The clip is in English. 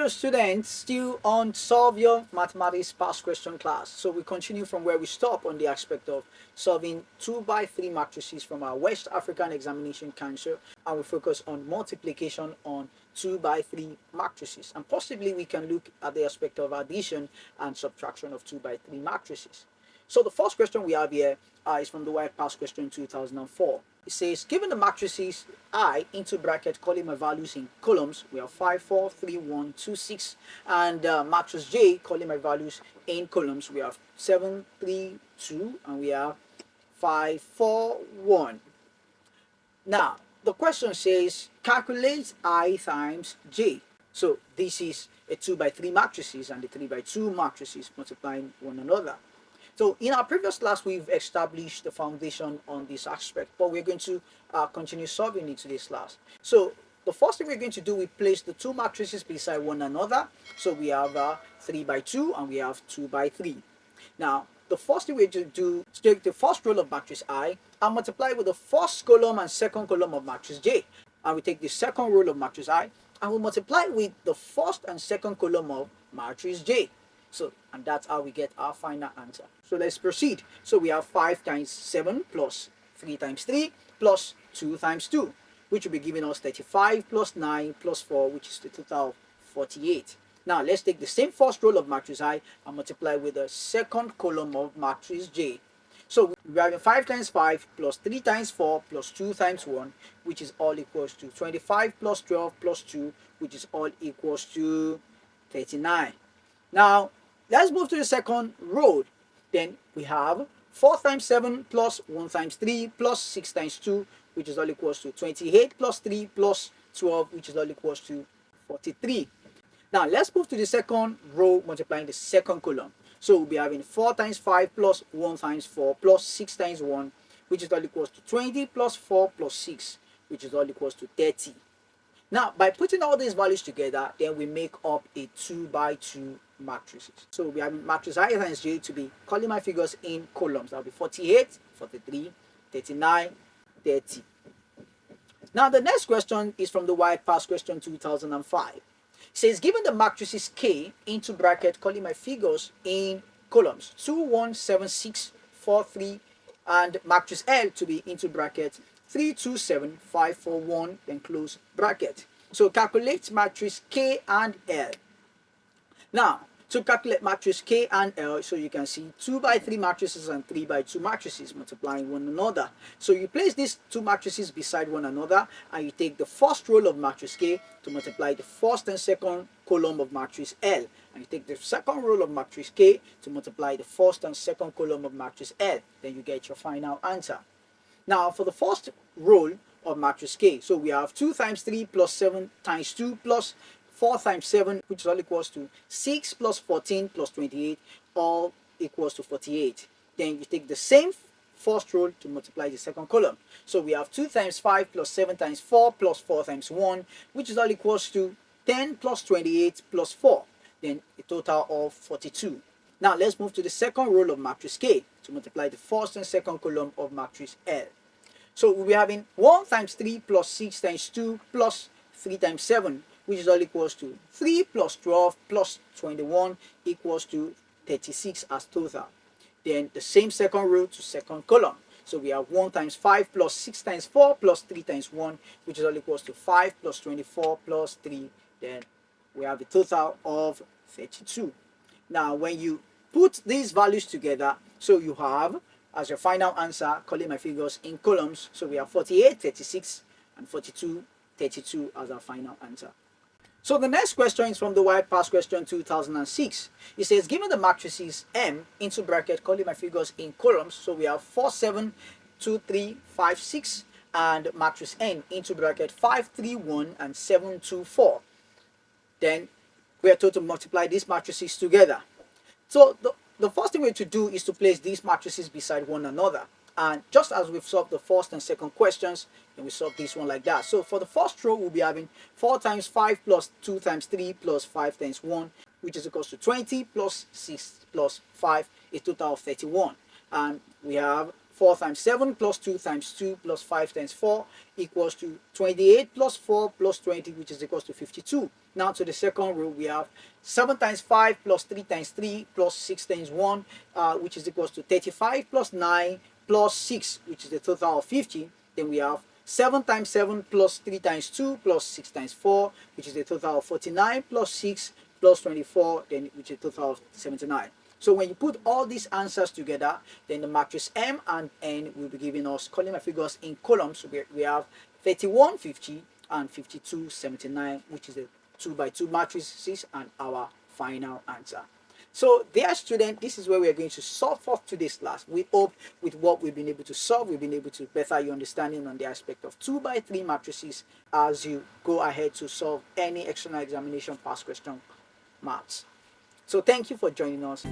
Hello students, still on Solve Your Mathematics Past Question class. So we continue from where we stop on the aspect of solving 2 by 3 matrices from our West African Examination Council, and we focus on multiplication on 2 by 3 matrices, and possibly we can look at the aspect of addition and subtraction of 2 by 3 matrices. So the first question we have here is from the White Past Question 2004. It says, given the matrices I into bracket, calling my values in columns, we have 5, 4, 3, 1, 2, 6, and matrix J, calling my values in columns, we have 7, 3, 2, and we have 5, 4, 1. Now, the question says, calculate I times J. So this is a 2 by 3 matrices and the 3 by 2 matrices multiplying one another. So in our previous class, we've established the foundation on this aspect, but we're going to continue solving it to this class. So the first thing we're going to do, we place the two matrices beside one another. So we have 3 by 2 and we have 2 by 3. Now, the first thing we're going to do is take the first row of matrix I and multiply with the first column and second column of matrix J. And we take the second row of matrix I and we multiply with the first and second column of matrix J. So, and that's how we get our final answer. So let's proceed. So we have 5 times 7 plus 3 times 3 plus 2 times 2, which will be giving us 35 plus 9 plus 4, which is the total of 48. Now let's take the same first row of matrix I and multiply with the second column of matrix J. So we have 5 times 5 plus 3 times 4 plus 2 times 1, which is all equals to 25 plus 12 plus 2, which is all equals to 39. Now, let's move to the second row. Then we have 4 times 7 plus 1 times 3 plus 6 times 2, which is all equals to 28 plus 3 plus 12, which is all equals to 43. Now, let's move to the second row multiplying the second column. So we'll be having 4 times 5 plus 1 times 4 plus 6 times 1, which is all equals to 20 plus 4 plus 6, which is all equals to 30. Now, by putting all these values together, then we make up a 2 by 2 matrices. So we have matrix I times J to be calling my figures in columns. That will be 48, 43, 39, 30. Now, the next question is from the White Past Question 2005. It says, given the matrices K into bracket, calling my figures in columns 2, 1, 7, 6, 4, 3, and matrix L to be into bracket 3, 2, 7, 5, 4, 1, then close bracket. So calculate matrix K and L. Now, to calculate matrix K and L, so you can see 2 by 3 matrices and 3 by 2 matrices multiplying one another. So you place these two matrices beside one another and you take the first row of matrix K to multiply the first and second column of matrix L. And you take the second row of matrix K to multiply the first and second column of matrix L. Then you get your final answer. Now, for the first row of matrix K, so we have 2 times 3 plus 7 times 2 plus 4 times 7, which is all equals to 6 plus 14 plus 28, all equals to 48. Then you take the same first row to multiply the second column. So we have 2 times 5 plus 7 times 4 plus 4 times 1, which is all equals to 10 plus 28 plus 4, then a total of 42. Now let's move to the second row of matrix K to multiply the first and second column of matrix L. So we'll be having 1 times 3 plus 6 times 2 plus 3 times 7, which is all equals to 3 plus 12 plus 21 equals to 36 as total. Then the same second row to second column. So we have 1 times 5 plus 6 times 4 plus 3 times 1, which is all equals to 5 plus 24 plus 3. Then we have a total of 32. Now, when you put these values together, so you have as your final answer, calling my figures in columns. So we have 48, 36, and 42, 32 as our final answer. So the next question is from the White Past Question 2006. It says, given the matrices M into bracket, calling my figures in columns. So we have 4, 7, 2, 3, 5, 6, and matrix N into bracket 5, 3, 1, and 7, 2, 4. Then we are told to multiply these matrices together. So the first thing we have to do is to place these matrices beside one another. And just as we've solved the first and second questions, then we solve this one like that. So for the first row, we'll be having 4 times 5 plus 2 times 3 plus 5 times 1, which is equals to 20 plus 6 plus 5, a total of 31. and we have 4 times 7 plus 2 times 2 plus 5 times 4 equals to 28 plus 4 plus 20, which is equals to 52. Now to the second row, we have 7 times 5 plus 3 times 3 plus 6 times 1, which is equals to 35 plus 9 plus 6, which is the total of 50. Then we have 7 times 7 plus 3 times 2 plus 6 times 4, which is a total of 49 plus 6 plus 24, then which is a total of 79. So when you put all these answers together, then the matrix M and N will be giving us column figures in columns. So we have 3150 and 5279, which is the 2 by 2 matrices and our final answer. So dear student, this is where we are going to solve for today's class. We hope with what we've been able to solve, we've been able to better your understanding on the aspect of 2 by 3 matrices as you go ahead to solve any external examination past question maths. So thank you for joining us.